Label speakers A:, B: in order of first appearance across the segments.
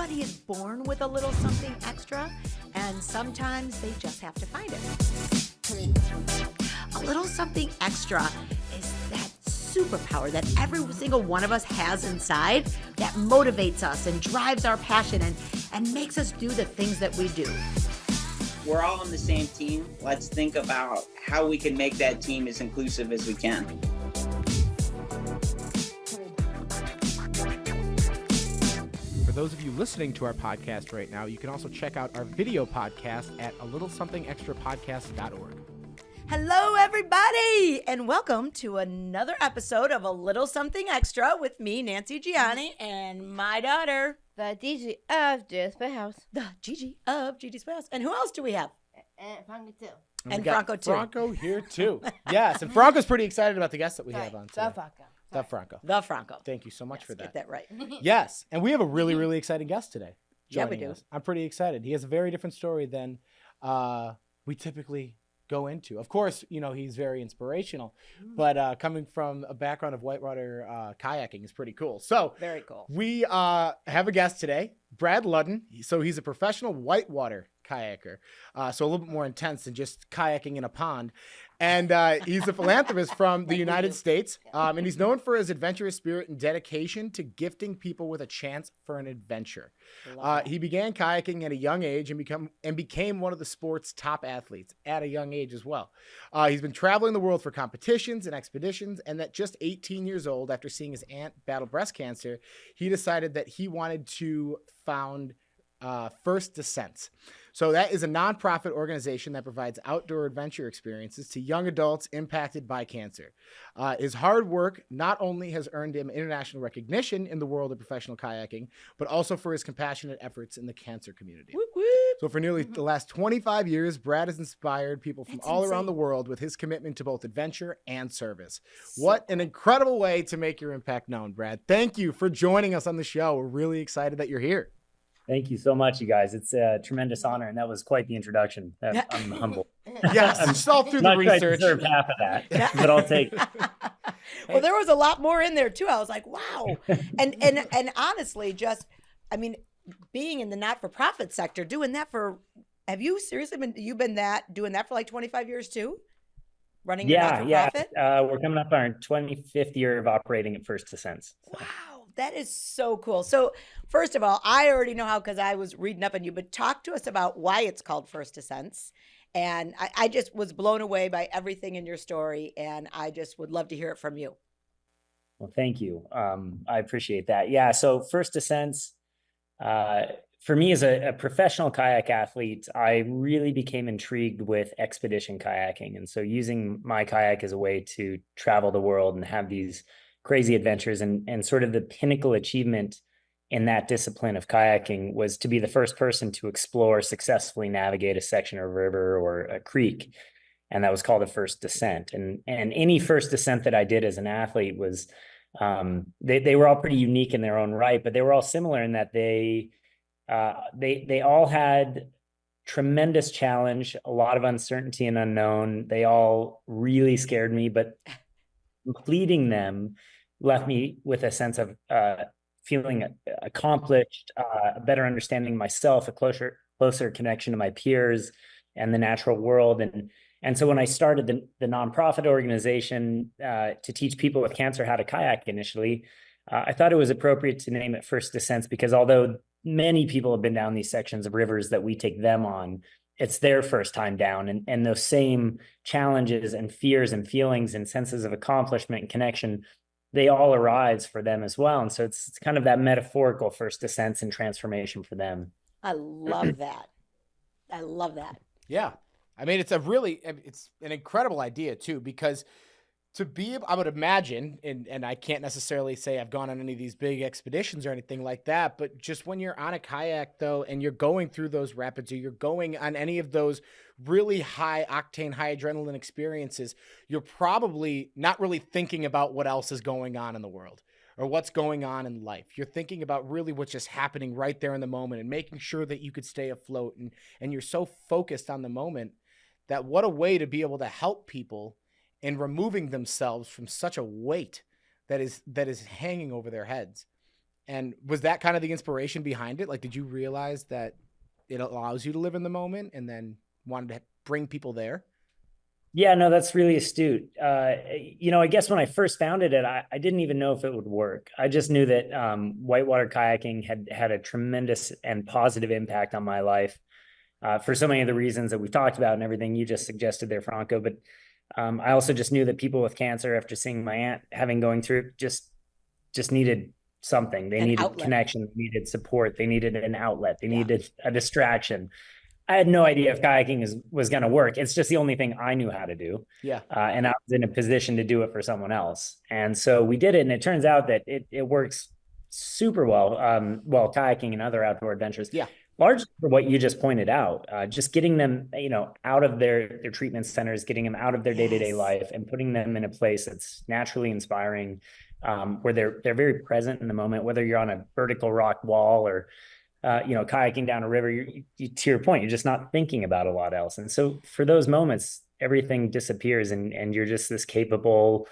A: everybody is born with a little something extra, and sometimes they just have to find it. A little something extra is that superpower that every single one of us has inside that motivates us and drives our passion and makes us do the things that we do.
B: We're all on the same team. Let's think about how we can make that team as inclusive as we can.
C: For those of you listening to our podcast right now, you can also check out our video podcast at alittlesomethingextrapodcast.org.
A: Hello, everybody, and welcome to another episode of A Little Something Extra with me, Nancy Gianni, and my daughter,
D: the Gigi of G's Playhouse.
A: the Gigi of Gigi's Playhouse. And who else do we have?
D: And Franco too.
A: And
C: we got
A: Franco, too.
C: Franco here, too. Yes, and Franco's pretty excited about the guest that we have on today.
D: The Franco.
C: The Franco.
A: The Franco.
C: Thank you so much for
A: Get
C: that.
A: that right.
C: Yes, and we have a really, really exciting guest today.
A: Yeah, we
C: joining
A: do.
C: us. I'm pretty excited. He has a very different story than we typically go into. Of course, you know, he's very inspirational, but coming from a background of whitewater kayaking is pretty cool. So
A: Very cool.
C: we have a guest today, Brad Ludden. So he's a professional whitewater kayaker, so a little bit more intense than just kayaking in a pond. And he's a philanthropist from the United States, and he's known for his adventurous spirit and dedication to gifting people with a chance for an adventure. He began kayaking at a young age and became one of the sport's top athletes at a young age as well. He's been traveling the world for competitions and expeditions, and at just 18 years old, after seeing his aunt battle breast cancer, he decided that he wanted to found First Descents. So that is a nonprofit organization that provides outdoor adventure experiences to young adults impacted by cancer. His hard work not only has earned him international recognition in the world of professional kayaking, but also for his compassionate efforts in the cancer community.
A: Whoop, whoop.
C: So for nearly the last 25 years, Brad has inspired people from all around the world with his commitment to both adventure and service. What an incredible way to make your impact known, Brad. Thank you for joining us on the show. We're really excited that you're here.
E: Thank you so much, you guys. It's a tremendous honor, and that was quite the introduction. I'm humble.
C: Yes, just all through the
E: Not sure I
C: research.
E: deserved half of that, but I'll take it.
A: Well, there was a lot more in there too. I was like, wow. And honestly, just, I mean, being in the not-for-profit sector, doing that for, have you seriously been doing that for like 25 years too? Running a not-for-profit?
E: We're coming up on our 25th year of operating at First Descents. So.
A: Wow. That is so cool. So first of all, I already know how, because I was reading up on you, but talk to us about why it's called First Descents. And I just was blown away by everything in your story, and I just would love to hear it from you.
E: Well, thank you. I appreciate that. Yeah, so First Descents, for me as a professional kayak athlete, I really became intrigued with expedition kayaking. And so using my kayak as a way to travel the world and have these crazy adventures, and sort of the pinnacle achievement in that discipline of kayaking was to be the first person to explore, successfully navigate a section of a river or a creek. And that was called a first descent. And any first descent that I did as an athlete was, they were all pretty unique in their own right, but they were all similar in that they all had tremendous challenge, a lot of uncertainty and unknown. They all really scared me, but completing them left me with a sense of feeling accomplished, a better understanding of myself, a closer connection to my peers and the natural world. And so when I started the nonprofit organization to teach people with cancer how to kayak initially, I thought it was appropriate to name it First Descents, because although many people have been down these sections of rivers that we take them on, it's their first time down, and those same challenges and fears and feelings and senses of accomplishment and connection, they all arise for them as well. And so it's kind of that metaphorical first descents and transformation for them.
A: I love that. I love that.
C: Yeah. I mean, it's an incredible idea too, because I would imagine, and I can't necessarily say I've gone on any of these big expeditions or anything like that, but just when you're on a kayak though, and you're going through those rapids, or you're going on any of those really high octane, high adrenaline experiences, you're probably not really thinking about what else is going on in the world or what's going on in life. You're thinking about really what's just happening right there in the moment and making sure that you could stay afloat. And you're so focused on the moment that what a way to be able to help people in removing themselves from such a weight that is hanging over their heads. And was that kind of the inspiration behind it? Like, did you realize that it allows you to live in the moment and then wanted to bring people there?
E: Yeah, no, that's really astute. I guess when I first founded it, I didn't even know if it would work. I just knew that whitewater kayaking had a tremendous and positive impact on my life for so many of the reasons that we've talked about and everything you just suggested there, Franco. But I also just knew that people with cancer, after seeing my aunt having going through it, just needed something. They needed connection, they needed support, they needed an outlet, they needed a distraction. I had no idea if kayaking was going to work. It's just the only thing I knew how to do.
C: Yeah.
E: And I was in a position to do it for someone else. And so we did it. And it turns out that it works super well, kayaking and other outdoor adventures.
C: Yeah.
E: Largely for what you just pointed out, just getting them, out of their treatment centers, getting them out of their day-to-day life and putting them in a place that's naturally inspiring, where they're very present in the moment, whether you're on a vertical rock wall or kayaking down a river, to your point, you're just not thinking about a lot else. And so for those moments, everything disappears and you're just this capable,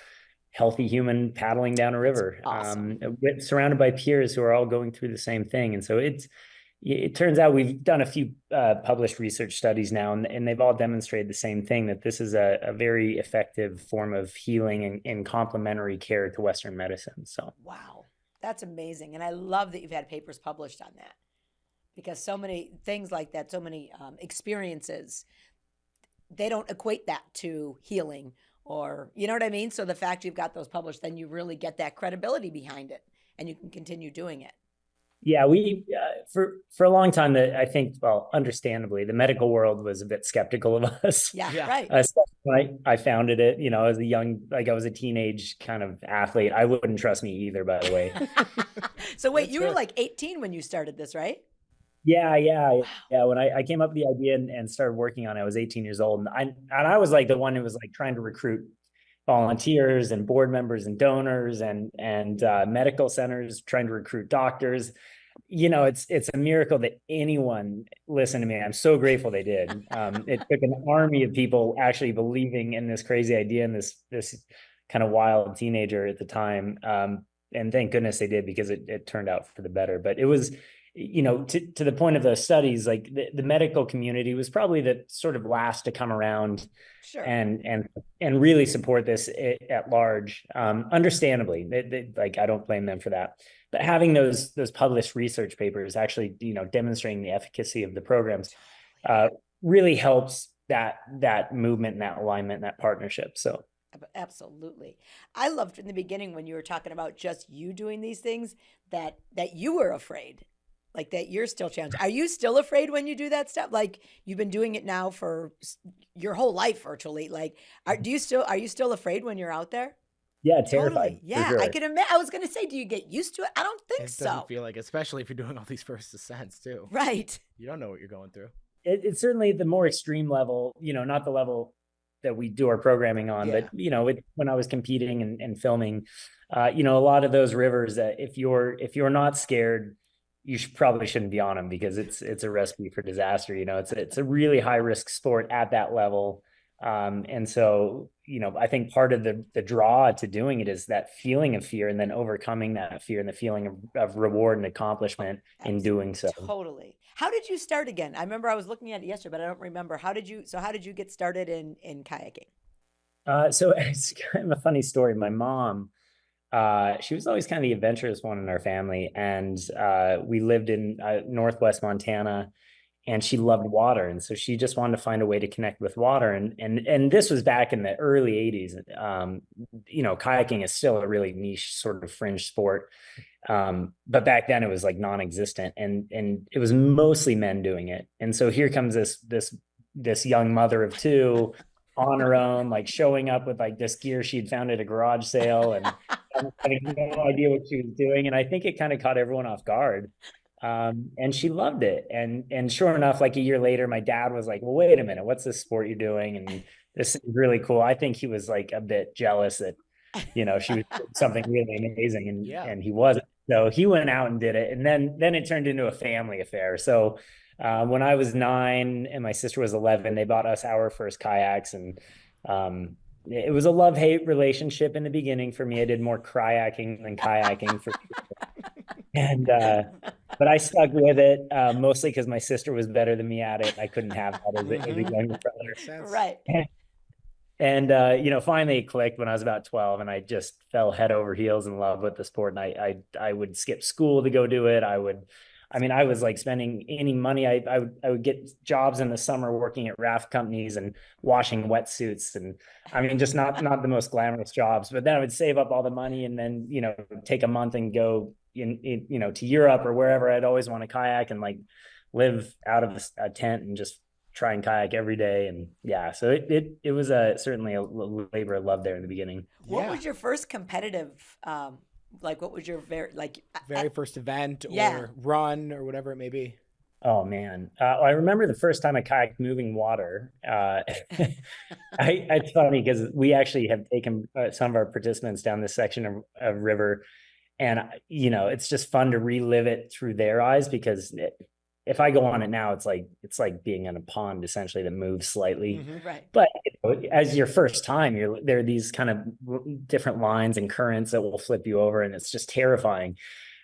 E: healthy human paddling down a river,
A: awesome.
E: Surrounded by peers who are all going through the same thing. And so it turns out we've done a few published research studies now, and they've all demonstrated the same thing, that this is a very effective form of healing and complementary care to Western medicine. So
A: Wow, that's amazing. And I love that you've had papers published on that, because so many things like that, so many experiences, they don't equate that to healing, or, you know what I mean? So the fact you've got those published, then you really get that credibility behind it and you can continue doing it.
E: Yeah, we for a long time, that I think, well, understandably, the medical world was a bit skeptical of us.
A: Yeah. Right.
E: When I founded it, as I was a teenage kind of athlete. I wouldn't trust me either, by the way.
A: So wait, you were like 18 when you started this, right?
E: Yeah. When I came up with the idea and started working on it, I was 18 years old, and I was like the one who was like trying to recruit volunteers and board members and donors and medical centers, trying to recruit doctors. It's a miracle that anyone listened to me. I'm so grateful they did. It took an army of people actually believing in this crazy idea and this kind of wild teenager at the time. And thank goodness they did, because it turned out for the better. But it was, to the point of those studies, like the medical community was probably the sort of last to come around.
A: Sure.
E: And really support this at large. Understandably, like, I don't blame them for that. But having those published research papers actually, demonstrating the efficacy of the programs, really helps that movement and that alignment and that partnership. So
A: absolutely. I loved in the beginning when you were talking about just you doing these things, that you were afraid. Like, that you're still challenged. Are you still afraid when you do that stuff? Like, you've been doing it now for your whole life virtually. Like, are you still afraid when you're out there?
E: Yeah, terrified.
A: Totally. Yeah,
E: sure.
A: I can imagine. I was going to say, do you get used to it? I don't think
C: It doesn't feel like, especially if you're doing all these first ascents too.
A: Right.
C: You don't know what you're going through.
E: It's certainly the more extreme level, not the level that we do our programming on, but when I was competing and filming, a lot of those rivers, if you're not scared, you probably shouldn't be on them, because it's a recipe for disaster. It's a really high risk sport at that level. And so, I think part of the draw to doing it is that feeling of fear, and then overcoming that fear and the feeling of reward and accomplishment in doing so.
A: Totally. How did you start again? I remember I was looking at it yesterday, but I don't remember. How did you get started in kayaking?
E: So it's kind of a funny story. My mom, she was always kind of the adventurous one in our family. And we lived in Northwest Montana, and she loved water. And so she just wanted to find a way to connect with water. And this was back in the early 80s. Kayaking is still a really niche sort of fringe sport. But back then it was like non-existent, and it was mostly men doing it. And so here comes this young mother of two on her own, like showing up with like this gear she'd found at a garage sale, and having no idea what she was doing. And I think it kind of caught everyone off guard. And she loved it. And sure enough, like a year later, my dad was like, well, wait a minute, what's this sport you're doing? And this is really cool. I think he was like a bit jealous that, she was doing something really amazing, and he wasn't. So he went out and did it. And then it turned into a family affair. So when I was 9 and my sister was 11, they bought us our first kayaks, and it was a love-hate relationship in the beginning for me. I did more cryaking than kayaking for and but I stuck with it mostly because my sister was better than me at it. I couldn't have that as a younger brother.
C: Makes sense.
A: Right.
E: And finally it clicked when I was about 12, and I just fell head over heels in love with the sport. And I would skip school to go do it. I was like spending any money. I would get jobs in the summer working at raft companies and washing wetsuits, and just not the most glamorous jobs. But then I would save up all the money and then take a month and go to Europe or wherever. I'd always want to kayak and like live out of a tent and just try and kayak every day. And yeah, so it was certainly a labor of love there in the beginning.
A: What was your first competitive what was your
C: very first event
A: Yeah.
C: or run or whatever it may be?
E: Oh man, I remember the first time I kayaked moving water. It's funny because we actually have taken some of our participants down this section of river, and it's just fun to relive it through their eyes, because if I go on it now, it's like being in a pond essentially that moves slightly.
A: Right.
E: But as your first time, there are these kind of different lines and currents that will flip you over, and it's just terrifying.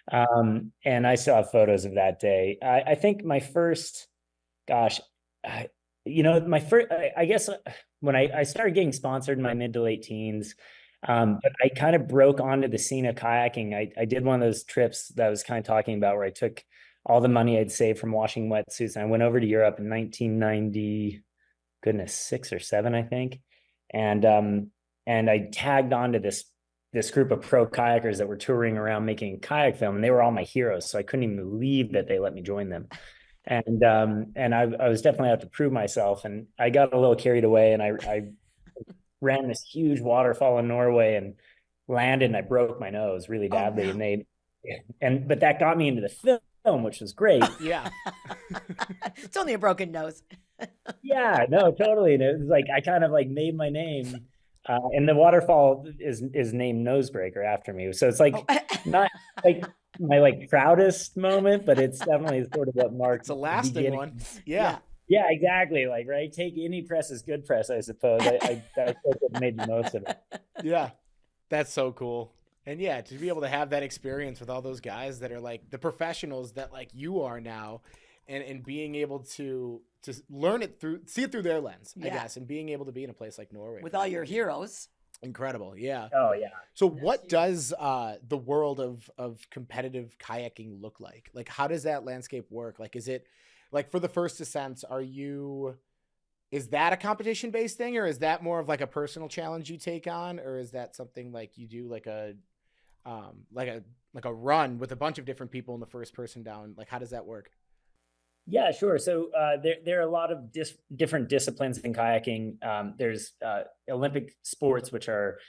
E: And I still have photos of that day. I think my first, I guess when I started getting sponsored in my mid to late teens, but I kind of broke onto the scene of kayaking. I did one of those trips that I was kind of talking about where I took all the money I'd saved from washing wetsuits, and I went over to Europe in 1990, goodness, 6 or 7, I think. And I tagged on to this group of pro kayakers that were touring around making kayak film, and they were all my heroes. So I couldn't even believe that they let me join them. And I was definitely out to prove myself, and I got a little carried away, and I ran this huge waterfall in Norway and landed, and I broke my nose really badly.
A: Oh, no.
E: But that got me into the film, which was great.
C: Yeah.
A: It's only a broken nose.
E: Yeah, no, totally. And it was like I kind of like made my name, and the waterfall is named Nose Breaker after me. So it's like not like my like proudest moment, but it's definitely sort of what marks
C: It's a lasting one. Yeah.
E: Yeah, exactly. Like, right, take any press is good press, I suppose. I made the most of it.
C: Yeah. That's so cool. And yeah, to be able to have that experience with all those guys that are like the professionals that like you are now, and being able to learn it see it through their lens, I guess, and being able to be in a place like Norway
A: with all your heroes.
C: Incredible. Yeah.
E: Oh yeah.
C: So what does the world of competitive kayaking look like? Like, how does that landscape work? Like, is it like for the first ascents, is that a competition based thing, or is that more of like a personal challenge you take on, or is that something like you do like a run with a bunch of different people in the first person down? Like, how does that work?
E: Yeah, sure. So there are a lot of different disciplines in kayaking. There's Olympic sports, which are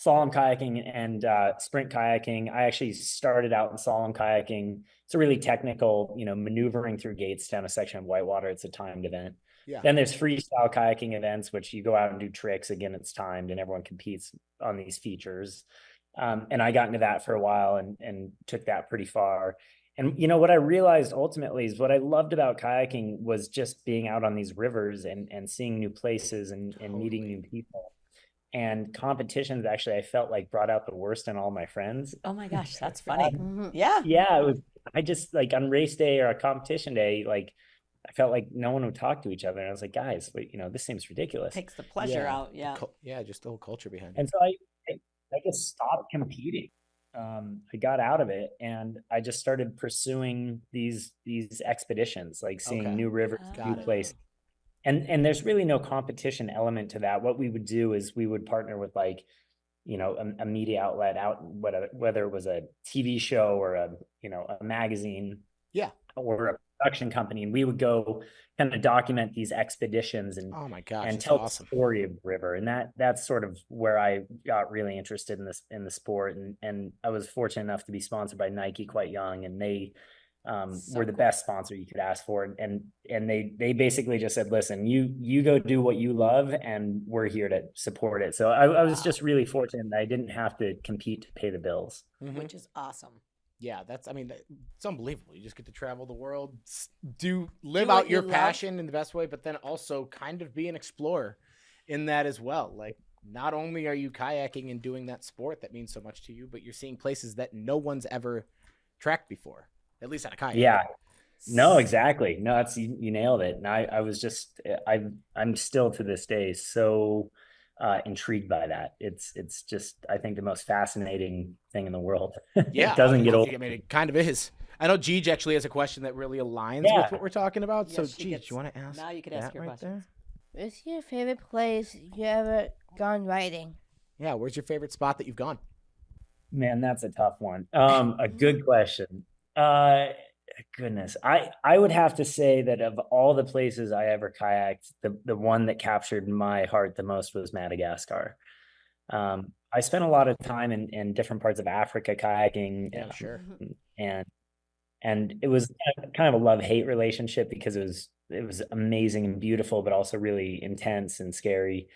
E: slalom kayaking and sprint kayaking. I actually started out in slalom kayaking. It's a really technical, maneuvering through gates down a section of whitewater. It's a timed event.
C: Yeah.
E: Then there's freestyle kayaking events, which you go out and do tricks. Again, it's timed and everyone competes on these features. And I got into that for a while and took that pretty far. And, what I realized ultimately is what I loved about kayaking was just being out on these rivers and seeing new places and meeting new people. And competitions actually, I felt like brought out the worst in all my friends.
A: Oh my gosh, that's funny. Yeah.
E: Yeah, it was. I just like on race day or a competition day, like I felt like no one would talk to each other, and I was like, guys, this seems ridiculous.
A: Takes the pleasure out. Yeah.
C: Yeah, just the whole culture behind it.
E: And so I just stopped competing. I got out of it, and I just started pursuing these expeditions, like seeing new rivers, new places. And there's really no competition element to that. What we would do is we would partner with like, a media outlet whether it was a TV show or a magazine, or a production company, and we would go kind of document these expeditions and
C: oh my gosh,
E: and tell
C: awesome.
E: the story of the river. And that's sort of where I got really interested in the sport. And I was fortunate enough to be sponsored by Nike quite young, and they were the best sponsor you could ask for. And they basically just said, listen, you go do what you love, and we're here to support it. So I was just really fortunate that I didn't have to compete to pay the bills.
A: Which is awesome.
C: Yeah, it's unbelievable. You just get to travel the world, live out your passion in the best way, but then also kind of be an explorer in that as well. Like, not only are you kayaking and doing that sport that means so much to you, but you're seeing places that no one's ever tracked before, at least on a kayak.
E: Yeah. No, exactly. No, it's you nailed it. And I was just I'm still to this day so intrigued by that. It's just I think the most fascinating thing in the world.
C: Yeah,
E: It doesn't get old.
C: I mean, it kind of is. I know Jeej actually has a question that really aligns
E: Yeah.
C: with what we're talking about.
F: Yes,
C: so,
F: she
C: Jeej,
F: gets-
C: you want to ask?
F: now you can ask
C: that
F: your
C: right
F: questions.
C: there?
D: What's your favorite place you ever gone riding?
C: Yeah, where's your favorite spot that you've gone?
E: Man, that's a tough one. A good question. Goodness, I would have to say that of all the places I ever kayaked, the one that captured my heart the most was Madagascar. I spent a lot of time in different parts of Africa kayaking.
C: Yeah, sure.
E: And it was kind of a love-hate relationship because it was amazing and beautiful, but also really intense and scary.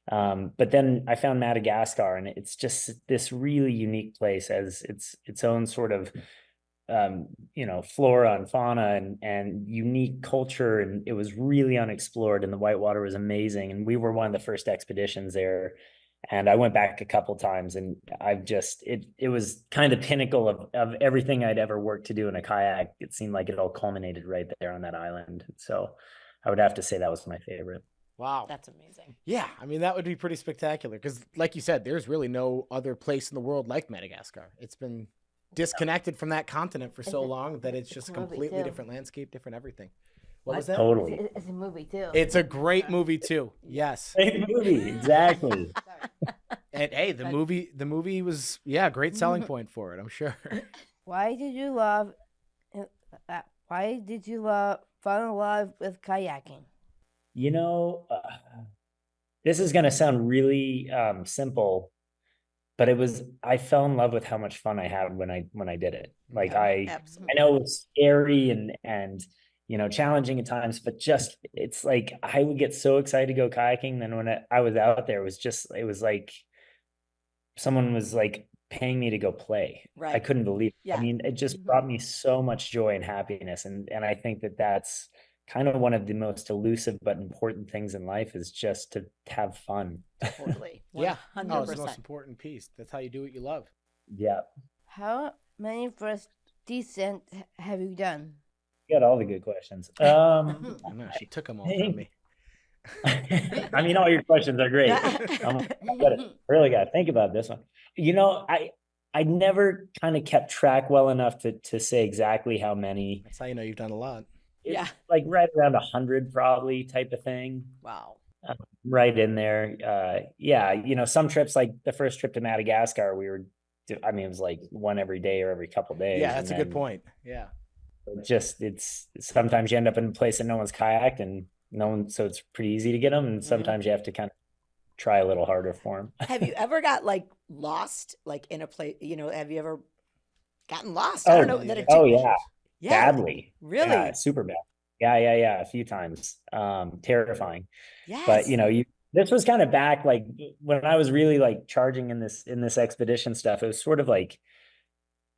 E: But then I found Madagascar, and it's just this really unique place as its own sort of flora and fauna and unique culture, and it was really unexplored, and the whitewater was amazing, and we were one of the first expeditions there. And I went back a couple times, and I've just it was kind of the pinnacle of everything I'd ever worked to do in a kayak. It seemed like it all culminated right there on that island. So I would have to say that was my favorite.
C: Wow.
F: That's amazing.
C: Yeah, I mean, that would be pretty spectacular because, like you said, there's really no other place in the world like Madagascar. It's been disconnected from that continent for so long that it's just
D: It's a movie,
C: completely
D: too.
C: different landscape, different everything. What was that?
E: Totally.
D: It's a movie too.
C: It's a great movie too. Yes.
E: Great movie, exactly.
C: And hey, the movie was a great selling point for it, I'm sure.
D: Why did you love? Fall in love with kayaking?
E: You know, this is going to sound really simple, but I fell in love with how much fun I had when I did it. Like I
F: Absolutely.
E: know it was scary and challenging at times, but just it's like I would get so excited to go kayaking. Then when I was out there, it was like someone was like paying me to go play. I
F: Right.
E: couldn't believe it.
F: Yeah.
E: I mean, it just brought me so much joy and happiness, and I think that's kind of one of the most elusive but important things in life is just to have fun.
F: Totally.
C: Yeah. Oh, it's the
F: 100%.
C: most important piece. That's how you do what you love.
E: Yeah,
D: How many first descent have you done?
E: you got all the good questions.
C: I know, she took them all from me.
E: I mean, all your questions are great. Really got to think about this one. I never kind of kept track well enough to say exactly how many.
C: That's how you know you've done a lot.
F: Yeah.
E: Like right around 100 probably type of thing.
F: Wow.
E: Right in there. Some trips, like the first trip to Madagascar, it was like one every day or every couple days.
C: Yeah, that's a
E: and
C: good
E: then
C: point. Yeah.
E: it's sometimes you end up in a place that no one's kayaked and so it's pretty easy to get them, and sometimes you have to kind of try a little harder for them.
F: Have you ever got like lost, like in a place? Have you ever gotten lost? I don't know. That it
E: Oh
F: took-
E: yeah,
F: yeah.
E: badly.
F: Really?
E: Yeah, super bad. Yeah, a few times. Terrifying.
F: Yes.
E: But this was kind of back like when I was really like charging in this expedition stuff. It was sort of like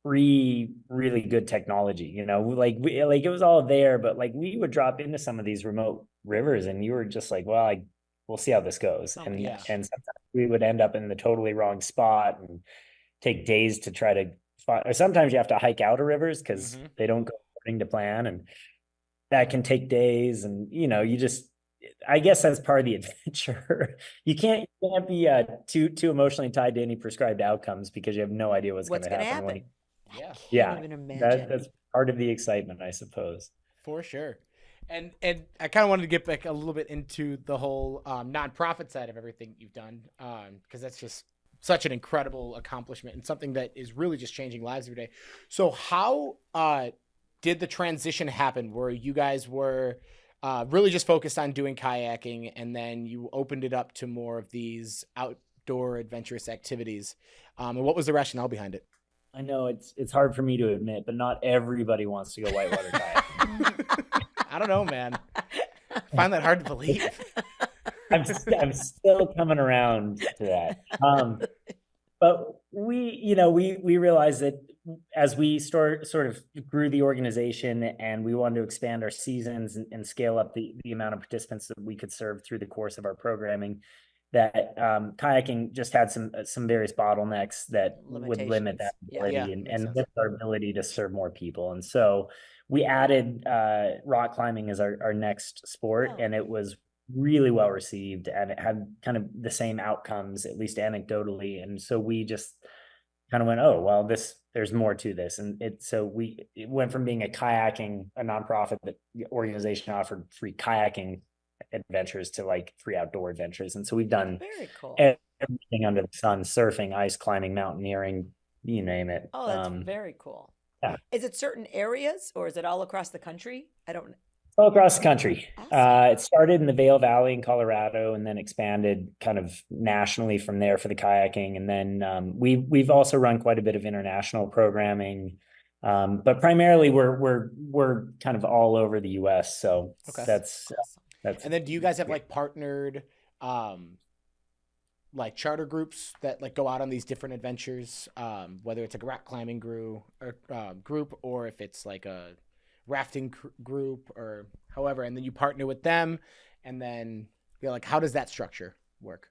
E: really good technology, like it was all there, but like we would drop into some of these remote rivers and you were just like, well, we'll see how this goes.
F: Oh,
E: and
C: yeah.
E: and sometimes we would end up in the totally wrong spot and take days to try to find, or sometimes you have to hike out of rivers because they don't go according to plan, and that can take days. And I guess that's part of the adventure. You can't be too emotionally tied to any prescribed outcomes because you have no idea what's going to happen.
F: happen.
C: Yeah.
F: Can't
E: Yeah,
F: even imagine.
E: that's part of the excitement, I suppose.
C: For sure. And I kind of wanted to get back a little bit into the whole nonprofit side of everything you've done, because that's just such an incredible accomplishment and something that is really just changing lives every day. So how did the transition happen where you guys were really just focused on doing kayaking and then you opened it up to more of these outdoor adventurous activities? And what was the rationale behind it?
E: I know it's hard for me to admit, but not everybody wants to go whitewater kayaking.
C: I don't know, man. I find that hard to believe.
E: I'm still coming around to that. But we realized that as we sort of grew the organization and we wanted to expand our seasons and scale up the amount of participants that we could serve through the course of our programming, that kayaking just had some various bottlenecks that would limit that
F: Limitations. Yeah.
E: ability
C: Yeah,
E: and,
C: makes
E: and
C: sense.
E: limit our ability to serve more people. And so we added rock climbing as our next sport,
F: Oh.
E: and it was really well received, and it had kind of the same outcomes, at least anecdotally. And so we just kind of went, oh, well, there's more to this. And it went from being a nonprofit organization offered free kayaking adventures to like free outdoor adventures. And so we've done
F: Very cool.
E: everything under the sun: surfing, ice climbing, mountaineering, you name it.
F: Oh, that's very cool.
E: yeah.
F: Is it certain areas or is it all across the country? I don't.
E: All across the country.
F: Awesome.
E: It started in the Vail Valley in Colorado, and then expanded kind of nationally from there for the kayaking. And then we've also run quite a bit of international programming, but primarily we're kind of all over the U.S. So
C: Okay.
E: that's.
C: And then do you guys have like partnered like charter groups that like go out on these different adventures, whether it's a rock climbing group or if it's like a rafting group or however, and then you partner with them, and then you're like, how does that structure work?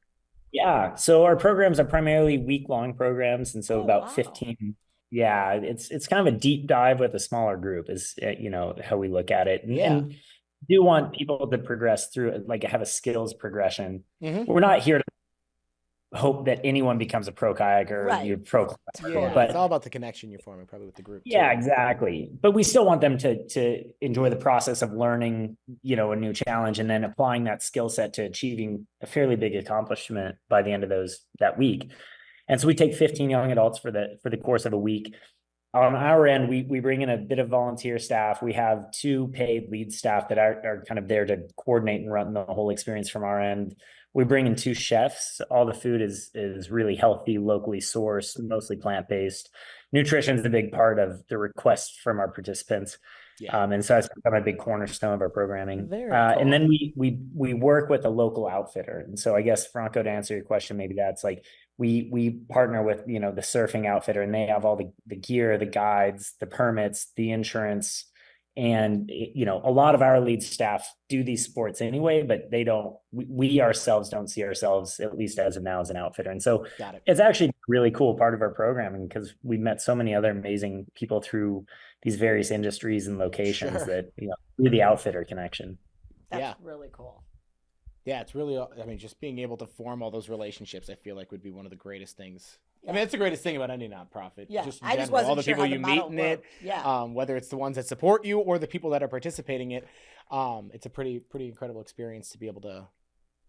E: Yeah, so our programs are primarily week-long programs, and so
F: Oh,
E: about
F: wow.
E: 15. Yeah, it's kind of a deep dive with a smaller group is how we look at it, and do want people to progress through it, like have a skills progression.
C: Mm-hmm.
E: We're not here to hope that anyone becomes a pro kayaker,
F: Right.
E: you're pro climber,
C: Yeah,
E: but
C: it's all about the connection you're forming probably with the group.
E: yeah,
C: too.
E: exactly. But we still want them to enjoy the process of learning, a new challenge, and then applying that skill set to achieving a fairly big accomplishment by the end of that week. And so we take 15 young adults for the course of a week. On our end, we bring in a bit of volunteer staff. We have 2 paid lead staff that are kind of there to coordinate and run the whole experience from our end. We bring in 2 chefs. All the food is really healthy, locally sourced, mostly plant-based. Nutrition is a big part of the requests from our participants.
C: Yeah.
E: And so it's become a big cornerstone of our programming.
F: Very
E: And
F: cool.
E: then we work with a local outfitter. And so I guess, Franco, to answer your question, maybe that's like we partner with, the surfing outfitter, and they have all the gear, the guides, the permits, the insurance. And, a lot of our lead staff do these sports anyway, but we ourselves don't see ourselves, at least as of now, as an outfitter. And so
C: Got it.
E: it's actually a really cool part of our programming, because we met so many other amazing people through these various industries and locations
C: Sure.
E: that, through the outfitter connection.
F: That's
C: Yeah.
F: really cool.
C: Yeah, it's really, I mean, just being able to form all those relationships, I feel like would be one of the greatest things. I mean, that's the greatest thing about any nonprofit.
F: Yeah,
C: Just in
F: I just
C: general, all
F: wasn't
C: the
F: sure
C: people
F: how
C: you
F: the
C: meet
F: model
C: in it,
F: worked. Yeah.
C: whether it's the ones that support you or the people that are participating in it. It's a pretty incredible experience to be able to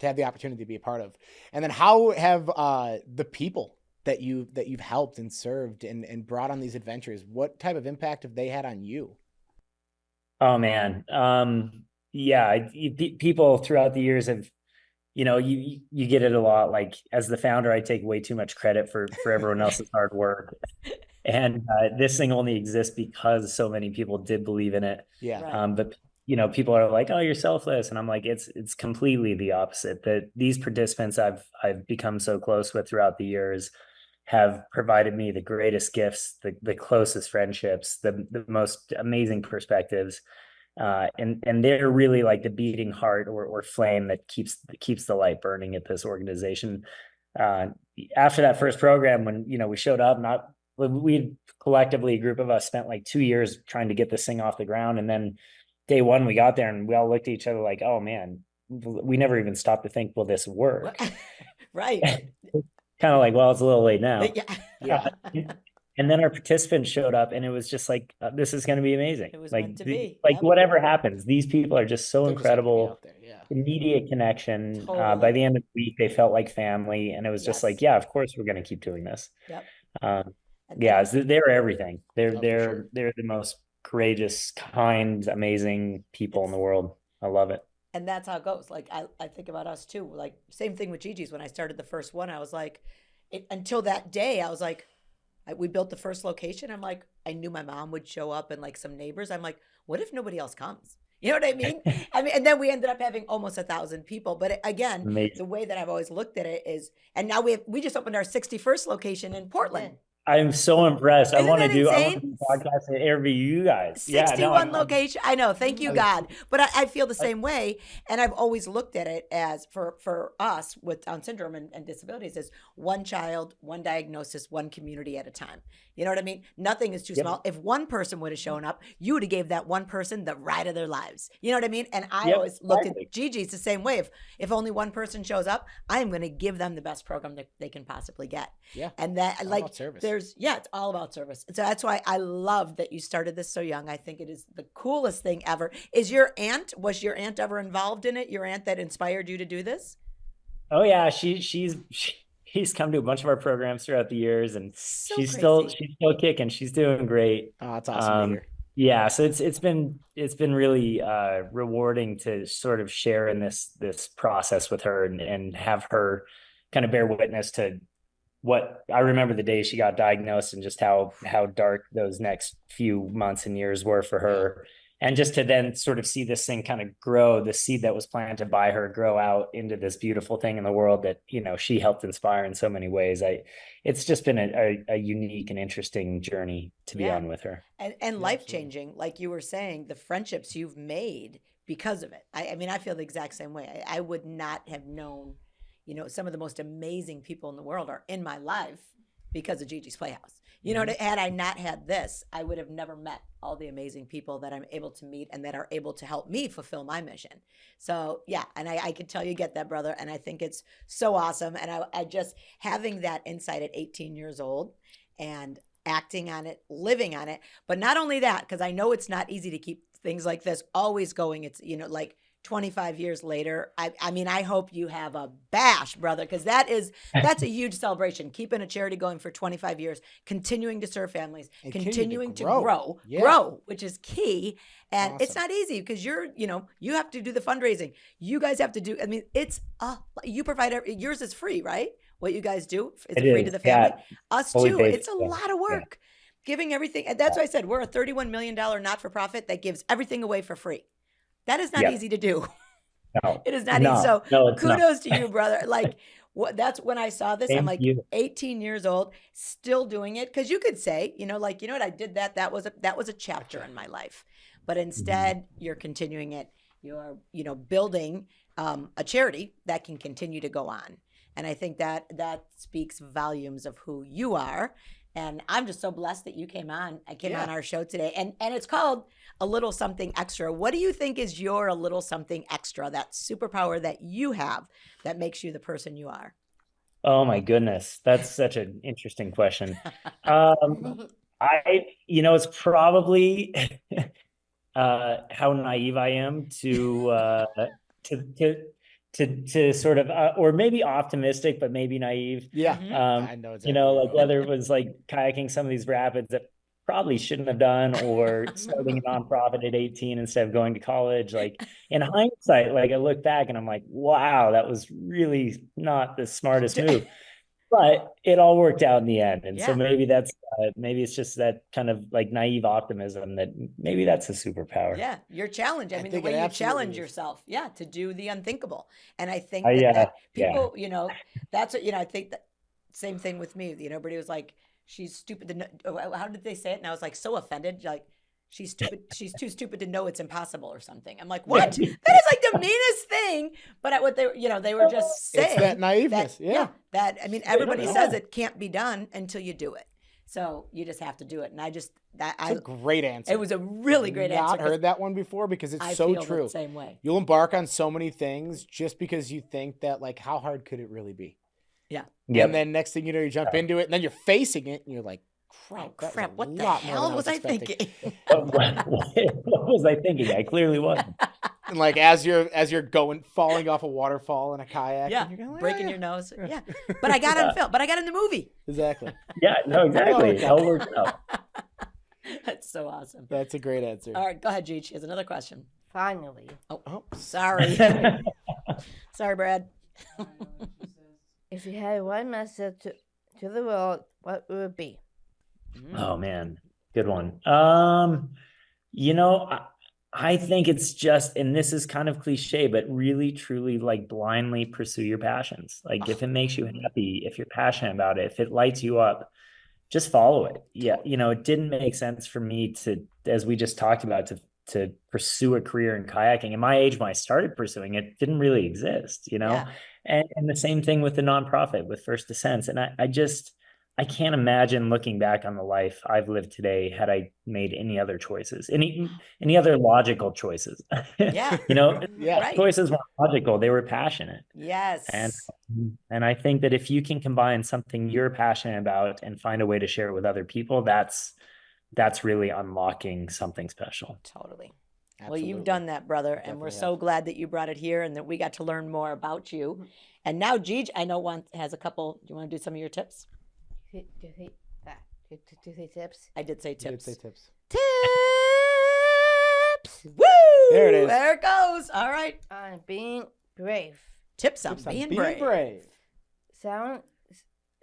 C: have the opportunity to be a part of. And then how have the people that you've helped and served and brought on these adventures, what type of impact have they had on you?
E: Oh man. Yeah, people throughout the years have, you get it a lot. Like, as the founder, I take way too much credit for everyone else's hard work. And this thing only exists because so many people did believe in it.
C: Yeah.
F: Right.
E: But people are like, oh, you're selfless. And I'm like, it's completely the opposite. That these participants I've become so close with throughout the years have provided me the greatest gifts, the closest friendships, the most amazing perspectives. And they're really like the beating heart or flame that keeps the light burning at this organization. After that first program, when, we showed up, we collectively, a group of us spent like 2 years trying to get this thing off the ground. And then day one, we got there and we all looked at each other like, oh man, we never even stopped to think, will this work?
F: Right.
E: Kind of like, well, it's a little late now.
F: Yeah.
E: And then our participants showed up, and it was just like, this is going to be amazing.
F: It was
E: like,
F: meant to be.
E: Like
F: Yep.
E: whatever happens, these people are just so
C: They're just happy to be
E: incredible.
C: out there, yeah.
E: Immediate connection. By
F: Totally.
E: the end of the week, they felt like family, and it was just
F: Yes.
E: like, yeah, of course we're going to keep doing this.
F: Yep. And
E: Yeah, they're everything.
C: Oh, for
E: They're
C: sure.
E: they're the most courageous, kind, amazing people in the world. I love it.
F: And that's how it goes. Like, I think about us too. Like, same thing with Gigi's. When I started the first one, I was like, until that day, I was like, we built the first location. I'm like, I knew my mom would show up and like some neighbors. I'm like, what if nobody else comes? You know what I mean? And then we ended up having almost 1,000 people. But again,
E: Amazing.
F: the way that I've always looked at it is, and now we just opened our 61st location in Portland.
E: I'm so impressed. I
F: Isn't
E: want to
F: that
E: do
F: insane?
E: a podcast and interview you guys. Yeah, no,
F: 61 location. I know. Thank you,
E: I-
F: God. But I feel the same way. And I've always looked at it as for us with Down syndrome and disabilities as one child, one diagnosis, one community at a time. You know what I mean? Nothing is too
E: Yep.
F: small. If one person would have shown up, you would have gave that one person the ride of their lives. You know what I mean? And I
E: Yep,
F: always look
E: exactly.
F: at Gigi's the same way. If only one person shows up, I am going to give them the best program that they can possibly get.
C: Yeah.
F: And that
C: It's all
F: like
C: about service.
F: it's all about service. So that's why I love that you started this so young. I think it is the coolest thing ever. Was your aunt ever involved in it? Your aunt that inspired you to do this?
E: Oh yeah, she's come to a bunch of our programs throughout the years, and
F: So
E: she's
F: crazy.
E: still kicking. She's doing great.
C: Oh, it's awesome to hear.
E: Yeah, so it's been really rewarding to sort of share in this process with her and have her kind of bear witness to what I remember the day she got diagnosed and just how dark those next few months and years were for her. And just to then sort of see this thing kind of grow, the seed that was planted by her grow out into this beautiful thing in the world that, you know, she helped inspire in so many ways. It's just been a unique and interesting journey to be
F: Yeah.
E: on with her.
F: And life changing, like you were saying, the friendships you've made because of it. I mean, I feel the exact same way. I would not have known, you know, some of the most amazing people in the world are in my life because of Gigi's Playhouse. You know, had I not had this, I would have never met all the amazing people that I'm able to meet and that are able to help me fulfill my mission. So yeah, and I can tell you get that, brother. And I think it's so awesome. And I just having that insight at 18 years old and acting on it, living on it. But not only that, because I know it's not easy to keep things like this always going. It's, you know, like 25 years later, I mean, I hope you have a bash, brother, because that's a huge celebration. Keeping a charity going for 25 years, continuing to serve families,
C: And
F: continuing to
C: grow.
F: grow,
C: Yeah.
F: which is key. And it's
C: Awesome.
F: not easy because you have to do the fundraising. You guys have to do, I mean, you provide, yours is free, right? What you guys do is
E: It
F: free
E: is,
F: to the family.
E: yeah.
F: Us
E: Fully
F: too.
E: paid,
F: It's a
E: yeah,
F: lot of
E: yeah.
F: work. Giving everything. And that's why I said we're a $31 million not-for-profit that gives everything away for free. That is not
E: Yep.
F: easy to do.
E: No,
F: It is not
E: no,
F: easy. So
E: no, it's not.
F: kudos to you, brother. Like that's when I saw this. I'm
E: Thank
F: like
E: you.
F: 18 years old, still doing it. Cause you could say, like, you know what, I did that. That was a chapter in my life. But instead you're continuing it. You're, building a charity that can continue to go on. And I think that speaks volumes of who you are. And I'm just so blessed that you came on. I came on our show today. And it's called A Little Something Extra. What do you think is your a little something extra, that superpower that you have that makes you the person you are?
E: Oh my goodness, that's such an interesting question. It's probably how naive I am to sort of, or maybe optimistic, but maybe naive.
C: Yeah.
F: Mhm.
C: I know exactly.
E: Like whether it was like kayaking some of these rapids that probably shouldn't have done, or starting a nonprofit at 18 instead of going to college. Like in hindsight, like I look back and I'm like, wow, that was really not the smartest move. But it all worked out in the end. And so maybe maybe it's just that kind of like naive optimism that maybe that's a superpower.
F: Yeah, your challenge. I mean, the
C: think
F: way
C: it
F: you
C: absolutely
F: challenge
C: is.
F: yourself, to do the unthinkable. And I think
E: Yeah,
F: that people, that's what, I think that same thing with me. Everybody was like, she's stupid to know. How did they say it? And I was like, so offended. Like, she's stupid. She's too stupid to know it's impossible or something. I'm like, what? That is like the meanest thing. But what they were just saying.
C: It's that naiveness.
F: That, I mean, everybody says it can't be done until you do it. So you just have to do it. And
C: It's a great answer.
F: it was a really great answer.
C: Not
F: 'cause
C: heard that one before because it's
F: I
C: so
F: feel
C: true.
F: the same way.
C: You'll embark on so many things just because you think that, like, how hard could it really be?
F: Yeah.
E: Yep.
C: And then next thing you know, you jump into it, and then you're facing it, and you're like,
F: Oh,
C: crap,
F: crap. What the
C: lot more
F: hell
C: than
F: was I
C: expecting.
F: thinking?
E: What was I thinking? I clearly wasn't.
C: And like as you're falling off a waterfall in a kayak,
F: Yeah.
C: and you're going,
F: Breaking your nose. Yeah. But I got on film. But I got in the movie.
C: Exactly.
E: Yeah, no, exactly. It all worked out.
F: That's so awesome.
C: That's a great answer.
F: All right. Go ahead, Gigi. Here's another question.
D: Finally.
C: Oh,
F: Sorry. Sorry, Brad.
D: If you had one message to the world, what would it be?
E: Oh man, good one. I think it's just, and this is kind of cliche, but really truly like blindly pursue your passions. Like if it makes you happy, if you're passionate about it, if it lights you up, just follow it. Yeah. You know, it didn't make sense for me to, as we just talked about, to pursue a career in kayaking. At my age, when I started pursuing it, didn't really exist, you know?
F: Yeah.
E: And the same thing with the nonprofit, with First Descents. And I can't imagine looking back on the life I've lived today had I made any other choices, any other logical choices.
F: Yeah.
E: You know,
C: Yeah.
F: Right.
E: choices weren't logical, they were passionate.
F: Yes.
E: And I think that if you can combine something you're passionate about and find a way to share it with other people, that's really unlocking something special.
F: Totally. Well,
C: Absolutely.
F: you've done that, brother, and we're
C: Definitely
F: so glad that you brought it here and that we got to learn more about you. And now, Gigi, I know has a couple. Do you want to do some of your tips?
D: Do you say tips?
F: I did say
C: You did
F: tips.
C: say tips.
D: Tips
F: Woo!
C: There it is.
F: There it goes. All right.
D: on being brave.
F: Tips on
C: Tips on
F: being
C: being
F: brave.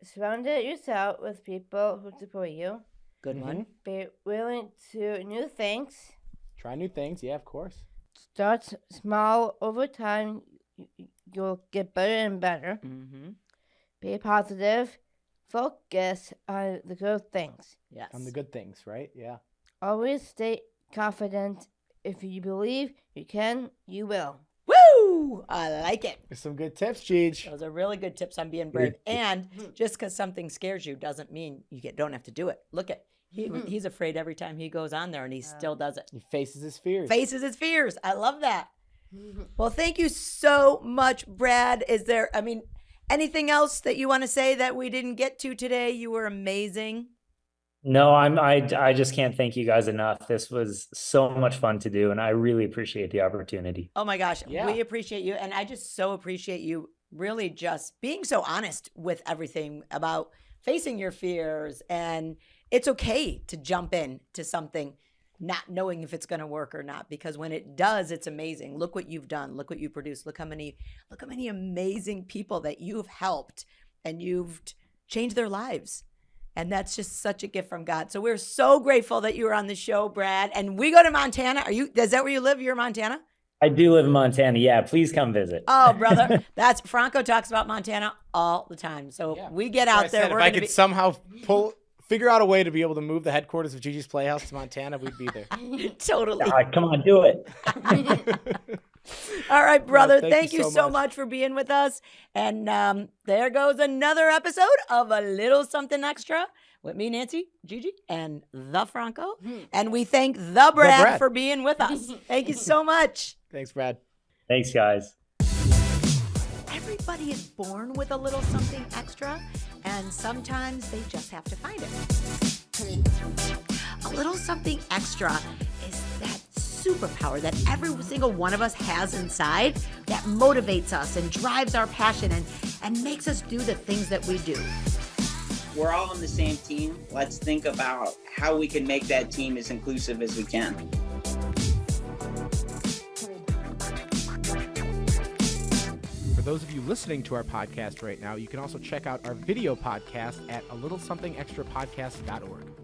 D: Surround yourself with people who support you.
F: Good one.
D: Be willing to new things.
C: Try new things. Yeah, of course.
D: Start small. Over time, you'll get better and better.
F: Mm-hmm.
D: Be positive. Focus on the good things.
F: Yes.
C: On the good things, right? Yeah.
D: Always stay confident. If you believe you can, you will.
F: Woo! I like it.
C: There's some good tips, Cheech.
F: Those are really good tips on being brave. And just because something scares you doesn't mean you don't have to do it. Look at he's afraid every time he goes on there, and he still does it.
C: He faces his fears.
F: Faces his fears. I love that. Well, thank you so much, Brad. Is there, anything else that you want to say that we didn't get to today? You were amazing.
E: No, I just can't thank you guys enough. This was so much fun to do, and I really appreciate the opportunity.
F: Oh my gosh,
C: Yeah.
F: we appreciate you. And I just so appreciate you really just being so honest with everything about facing your fears. And it's okay to jump in to something not knowing if it's going to work or not, because when it does, it's amazing. Look what you've done. Look what you produced. Look how many amazing people that you've helped, and you've changed their lives. And that's just such a gift from God. So we're so grateful that you were on the show, Brad. And we go to Montana. Is that where you live? You're in Montana?
E: I do live in Montana. Yeah, please come visit.
F: Oh, brother. That's Franco talks about Montana all the time. So
C: Yeah.
F: we get
C: Like I
F: out there.
C: said,
F: We're
C: if I
F: gonna
C: could somehow figure out a way to be able to move the headquarters of Gigi's Playhouse to Montana, we'd be there.
F: totally.
E: Come on, do it.
F: All right, brother.
C: thank
F: thank
C: you
F: you
C: so
F: so
C: much.
F: much for being with us. And there goes another episode of A Little Something Extra with me, Nancy, Gigi, and the Franco. And we thank the Brad
C: Brad.
F: for being with us. Thank you so much.
C: Thanks, Brad.
E: Thanks, guys.
A: Everybody is born with a little something extra, and sometimes they just have to find it. A little something extra is that superpower that every single one of us has inside that motivates us and drives our passion and makes us do the things that we do.
B: We're all on the same team. Let's think about how we can make that team as inclusive as we can.
C: For those of you listening to our podcast right now, you can also check out our video podcast at alittlesomethingextrapodcast.org.